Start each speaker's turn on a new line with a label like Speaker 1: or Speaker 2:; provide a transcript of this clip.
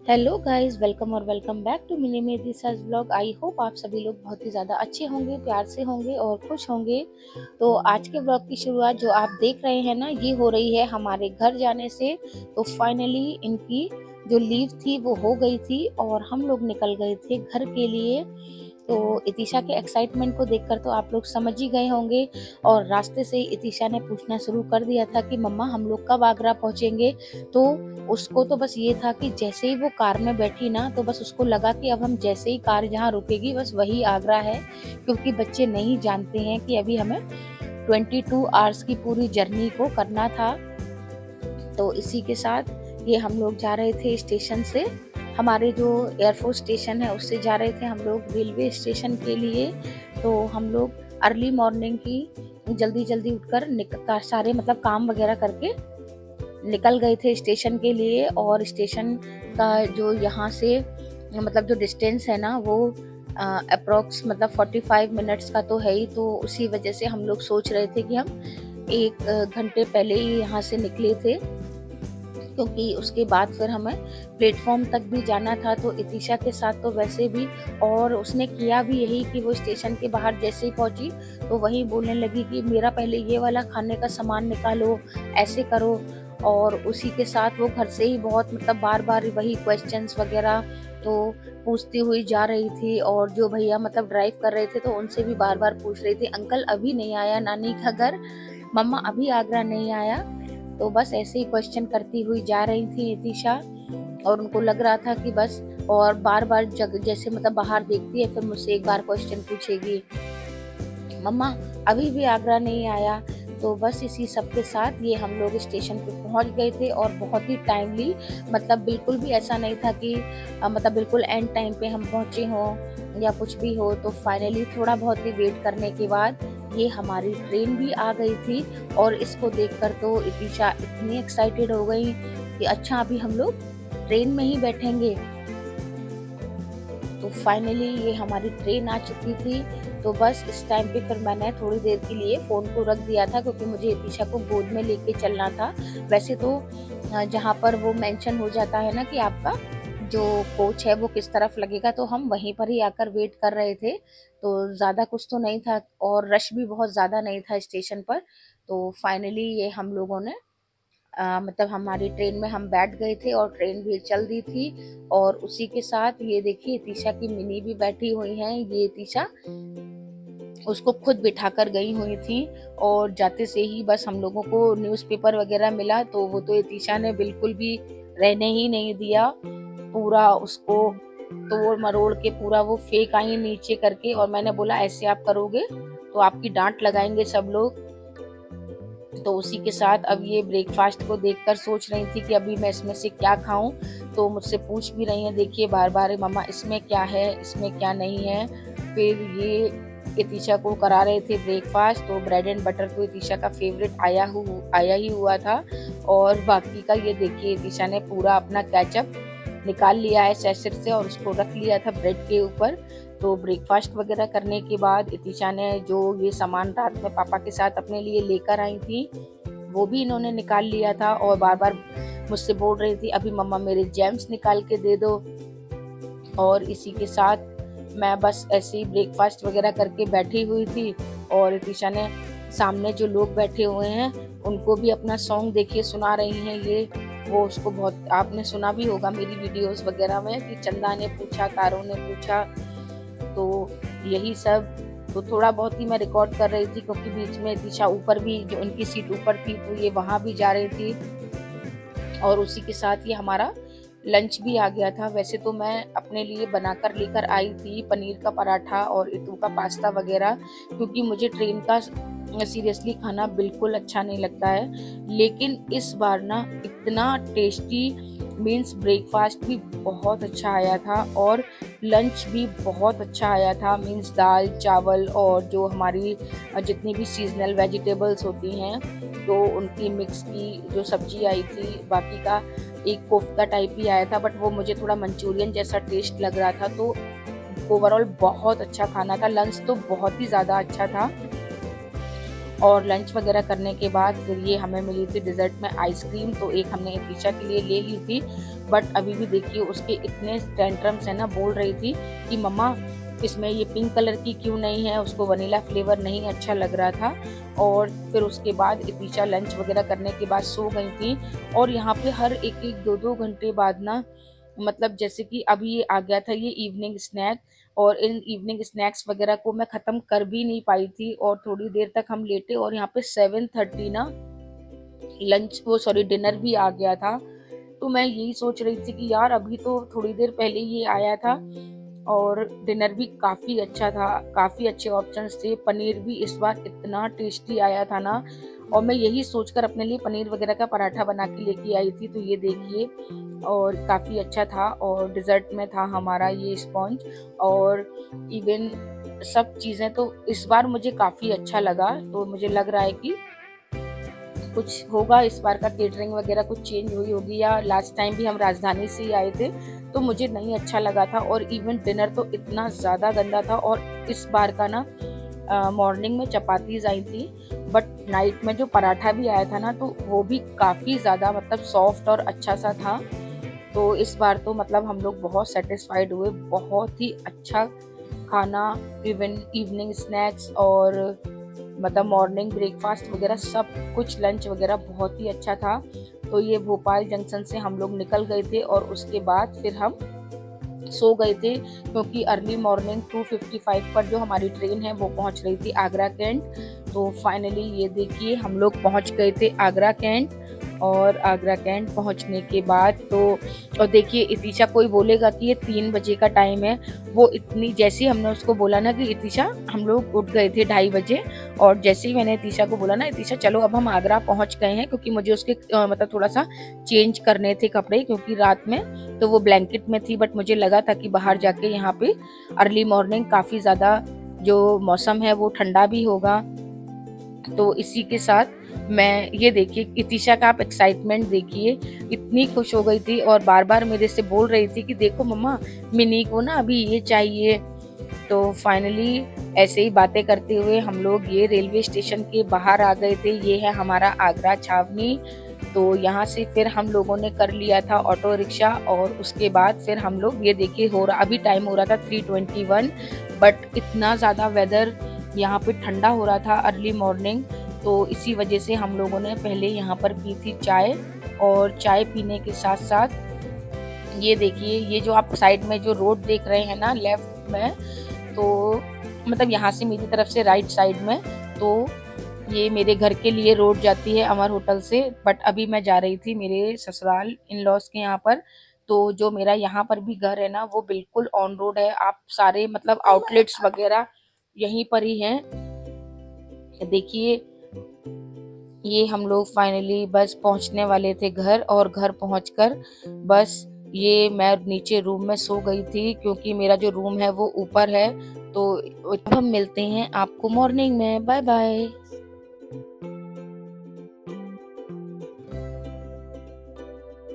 Speaker 1: Hello guys, welcome और welcome back to mini मेरी search blog. I hope आप सभी लोग बहुत ही ज़्यादा अच्छे होंगे, प्यार से होंगे और खुश होंगे। तो आज के ब्लॉग की शुरुआत जो आप देख रहे हैं ना, ये हो रही है हमारे घर जाने से। तो फाइनली इनकी जो लीव थी वो हो गई थी और हम लोग निकल गए थे घर के लिए। तो इतिशा के एक्साइटमेंट को देखकर तो आप लोग समझ ही गए होंगे। और रास्ते से ही इतिशा ने पूछना शुरू कर दिया था कि मम्मा हम लोग कब आगरा पहुंचेंगे। तो उसको तो बस ये था कि जैसे ही वो कार में बैठी ना, तो बस उसको लगा कि अब हम जैसे ही कार जहाँ रुकेगी बस वही आगरा है। क्योंकि बच्चे नहीं जानते हैं कि अभी हमें 22 आवर्स की पूरी जर्नी को करना था। तो इसी के साथ ये हम लोग जा रहे थे स्टेशन से, हमारे जो एयरफोर्स स्टेशन है उससे जा रहे थे हम लोग रेलवे स्टेशन के लिए। तो हम लोग अर्ली मॉर्निंग की जल्दी जल्दी उठकर सारे मतलब काम वगैरह करके निकल गए थे स्टेशन के लिए। और स्टेशन का जो यहाँ से मतलब जो डिस्टेंस है ना, वो अप्रोक्स मतलब 45 मिनट्स का तो है ही। तो उसी वजह से हम लोग सोच रहे थे कि हम 1 घंटे पहले ही यहाँ से निकले थे, क्योंकि उसके बाद फिर हमें प्लेटफॉर्म तक भी जाना था। तो इतिशा के साथ तो वैसे भी, और उसने किया भी यही कि वो स्टेशन के बाहर जैसे ही पहुंची तो वही बोलने लगी कि मेरा पहले ये वाला खाने का सामान निकालो, ऐसे करो। और उसी के साथ वो घर से ही बहुत मतलब बार बार वही क्वेश्चंस वगैरह तो पूछती हुई जा रही थी। और जो भैया मतलब ड्राइव कर रहे थे तो उनसे भी बार बार पूछ रही थी, अंकल अभी नहीं आया नानी का घर, मम्मा अभी आगरा नहीं आया। तो बस ऐसे ही क्वेश्चन करती हुई जा रही थी नितिशा। और उनको लग रहा था कि बस, और बार बार जग जैसे मतलब बाहर देखती है फिर मुझसे एक बार क्वेश्चन पूछेगी, मम्मा अभी भी आगरा नहीं आया। तो बस इसी सब के साथ ये हम लोग स्टेशन पे पहुंच गए थे और बहुत ही टाइमली, मतलब बिल्कुल भी ऐसा नहीं था कि मतलब बिल्कुल एंड टाइम पे हम पहुंचे हों या कुछ भी हो। तो फाइनली थोड़ा बहुत ही वेट करने के बाद ये हमारी ट्रेन भी आ गई थी। और इसको देखकर तो इतिशा इतनी एक्साइटेड हो गई कि अच्छा अभी हम लोग ट्रेन में ही बैठेंगे। तो फाइनली ये हमारी ट्रेन आ चुकी थी। तो बस इस टाइम पे फिर मैंने थोड़ी देर के लिए फ़ोन को रख दिया था, क्योंकि मुझे इतिशा को गोद में लेके चलना था। वैसे तो जहाँ पर वो मेंशन हो जाता है ना कि आपका जो कोच है वो किस तरफ लगेगा, तो हम वहीं पर ही आकर वेट कर रहे थे। तो ज़्यादा कुछ तो नहीं था और रश भी बहुत ज़्यादा नहीं था स्टेशन पर। तो फाइनली ये हम लोगों ने मतलब हमारी ट्रेन में हम बैठ गए थे और ट्रेन भी चल दी थी। और उसी के साथ ये देखिए तीशा की मिनी भी बैठी हुई हैं। ये तीशा उसको खुद बिठाकर गई हुई थी। और जाते से ही बस हम लोगों को न्यूज़पेपर वगैरह मिला, तो वो तो तीशा ने बिल्कुल भी रहने ही नहीं दिया। पूरा उसको तोड़ मरोड़ के पूरा वो फेंक आई नीचे करके। और मैंने बोला ऐसे आप करोगे तो आपकी डांट लगाएंगे सब लोग। तो उसी के साथ अब ये ब्रेकफास्ट को देखकर सोच रही थी कि अभी मैं इसमें से क्या खाऊं। तो मुझसे पूछ भी रही हैं देखिए बार बार, मम्मा इसमें क्या है, इसमें क्या नहीं है। फिर ये इतिशा को करा रहे थे ब्रेकफास्ट। तो ब्रेड एंड बटर तो इतिशा का फेवरेट आया ही हुआ था। और बाकी का ये देखिए इतिशा ने पूरा अपना केचप निकाल लिया है सैशेट से और उसको रख लिया था ब्रेड के ऊपर। तो ब्रेकफास्ट वगैरह करने के बाद इतिशा ने जो ये सामान रात में पापा के साथ अपने लिए लेकर आई थी वो भी इन्होंने निकाल लिया था। और बार बार मुझसे बोल रही थी अभी मम्मा मेरे जेम्स निकाल के दे दो। और इसी के साथ मैं बस ऐसे ही ब्रेकफास्ट वगैरह करके बैठी हुई थी। और इतिशा ने सामने जो लोग बैठे हुए हैं उनको भी अपना सॉन्ग देखिए सुना रही हैं ये। वो उसको बहुत, आपने सुना भी होगा मेरी वीडियोस वगैरह में कि चंदा ने पूछा, तारों ने पूछा, तो यही सब। तो थोड़ा बहुत ही मैं रिकॉर्ड कर रही थी क्योंकि बीच में दिशा ऊपर भी, जो उनकी सीट ऊपर थी तो ये वहाँ भी जा रही थी। और उसी के साथ ये हमारा लंच भी आ गया था। वैसे तो मैं अपने लिए बनाकर लेकर आई थी पनीर का पराठा और इटू का पास्ता वगैरह, क्योंकि मुझे ट्रेन का सीरियसली खाना बिल्कुल अच्छा नहीं लगता है। लेकिन इस बार ना इतना टेस्टी, मीन्स ब्रेकफास्ट भी बहुत अच्छा आया था और लंच भी बहुत अच्छा आया था। मीन्स दाल चावल और जो हमारी जितनी भी सीजनल वेजिटेबल्स होती हैं तो उनकी मिक्स की जो सब्जी आई थी। बाकी का एक कोफ्ता टाइप भी आया था, बट वो मुझे थोड़ा मंचूरियन जैसा टेस्ट लग रहा था। तो ओवरऑल बहुत अच्छा खाना था। लंच तो बहुत ही ज़्यादा अच्छा था। और लंच वगैरह करने के बाद फिर ये हमें मिली थी डिज़र्ट में आइसक्रीम, तो एक हमने इतिशा के लिए ले ली थी। बट अभी भी देखिए उसके इतने टेंट्रम्स है ना, बोल रही थी कि मम्मा इसमें ये पिंक कलर की क्यों नहीं है, उसको वनीला फ्लेवर नहीं अच्छा लग रहा था। और फिर उसके बाद इतिशा लंच वगैरह करने के बाद सो गई थी। और यहाँ पे हर एक एक 2-2 घंटे बाद ना, मतलब जैसे कि अभी ये आ गया था ये इवनिंग स्नैक, और इन इवनिंग स्नैक्स वगैरह को मैं ख़त्म कर भी नहीं पाई थी और थोड़ी देर तक हम लेटे, और यहाँ पे 7:30 ना लंच वो सॉरी डिनर भी आ गया था। तो मैं यही सोच रही थी कि यार अभी तो थोड़ी देर पहले ये आया था और डिनर भी काफ़ी अच्छा था, काफ़ी अच्छे ऑप्शंस थे। पनीर भी इस बार इतना टेस्टी आया था ना, और मैं यही सोचकर अपने लिए पनीर वगैरह का पराठा बना के लेके आई थी। तो ये देखिए, और काफ़ी अच्छा था। और डिज़र्ट में था हमारा ये स्पॉन्ज, और इवन सब चीज़ें तो इस बार मुझे काफ़ी अच्छा लगा। तो मुझे लग रहा है कि कुछ होगा इस बार का, केटरिंग वगैरह कुछ चेंज हुई होगी, या लास्ट टाइम भी हम राजधानी से ही आए थे तो मुझे नहीं अच्छा लगा था। और इवन डिनर तो इतना ज़्यादा गंदा था। और इस बार का ना मॉर्निंग में चपातीज आई थी, बट नाइट में जो पराठा भी आया था ना, तो वो भी काफ़ी ज़्यादा मतलब सॉफ्ट और अच्छा सा था। तो इस बार तो मतलब हम लोग बहुत सेटिस्फाइड हुए, बहुत ही अच्छा खाना, इवन इवनिंग स्नैक्स और मतलब मॉर्निंग ब्रेकफास्ट वगैरह सब कुछ, लंच वगैरह बहुत ही अच्छा था। तो ये भोपाल जंक्शन से हम लोग निकल गए थे और उसके बाद फिर हम सो गए थे, क्योंकि अर्ली मॉर्निंग 2:55 पर जो हमारी ट्रेन है वो पहुंच रही थी आगरा कैंट। तो फाइनली ये देखिए हम लोग पहुंच गए थे आगरा कैंट। और आगरा कैंट पहुंचने के बाद तो, और देखिए इतिशा कोई बोलेगा कि ये 3 बजे का टाइम है, वो इतनी जैसे ही हमने उसको बोला ना कि इतिशा, हम लोग उठ गए थे 2:30 बजे। और जैसे ही मैंने इतिशा को बोला ना, इतिशा चलो अब हम आगरा पहुंच गए हैं, क्योंकि मुझे उसके मतलब थोड़ा सा चेंज करने थे कपड़े, क्योंकि रात में तो वो ब्लैंकेट में थी, बट मुझे लगा था कि बाहर जाके यहाँ पे अर्ली मॉर्निंग काफ़ी ज़्यादा जो मौसम है वो ठंडा भी होगा। तो इसी के साथ मैं, ये देखिए इतिशा का आप एक्साइटमेंट देखिए, इतनी खुश हो गई थी और बार बार मेरे से बोल रही थी कि देखो मम्मा मिनी को ना अभी ये चाहिए। तो फाइनली ऐसे ही बातें करते हुए हम लोग ये रेलवे स्टेशन के बाहर आ गए थे। ये है हमारा आगरा छावनी। तो यहाँ से फिर हम लोगों ने कर लिया था ऑटो रिक्शा, और उसके बाद फिर हम लोग, ये देखिए हो रहा, अभी टाइम हो रहा था 3:21, बट इतना ज़्यादा वेदर यहाँ पे ठंडा हो रहा था अर्ली मॉर्निंग। तो इसी वजह से हम लोगों ने पहले यहाँ पर पी थी चाय, और चाय पीने के साथ साथ ये देखिए, ये जो आप साइड में जो रोड देख रहे हैं ना लेफ्ट में, तो मतलब यहाँ से मेरी तरफ से राइट साइड में, तो ये मेरे घर के लिए रोड जाती है अमर होटल से। बट अभी मैं जा रही थी मेरे ससुराल इन लॉज के यहाँ पर। तो जो मेरा यहाँ पर भी घर है ना, वो बिल्कुल ऑन रोड है। आप सारे मतलब आउटलेट्स वगैरह यहीं पर ही हैं। देखिए ये हम लोग फाइनली बस पहुंचने वाले थे घर, और घर पहुंचकर बस ये मैं नीचे रूम में सो गई थी, क्योंकि मेरा जो रूम है वो ऊपर है। तो हम मिलते हैं आपको मॉर्निंग में। Bye bye.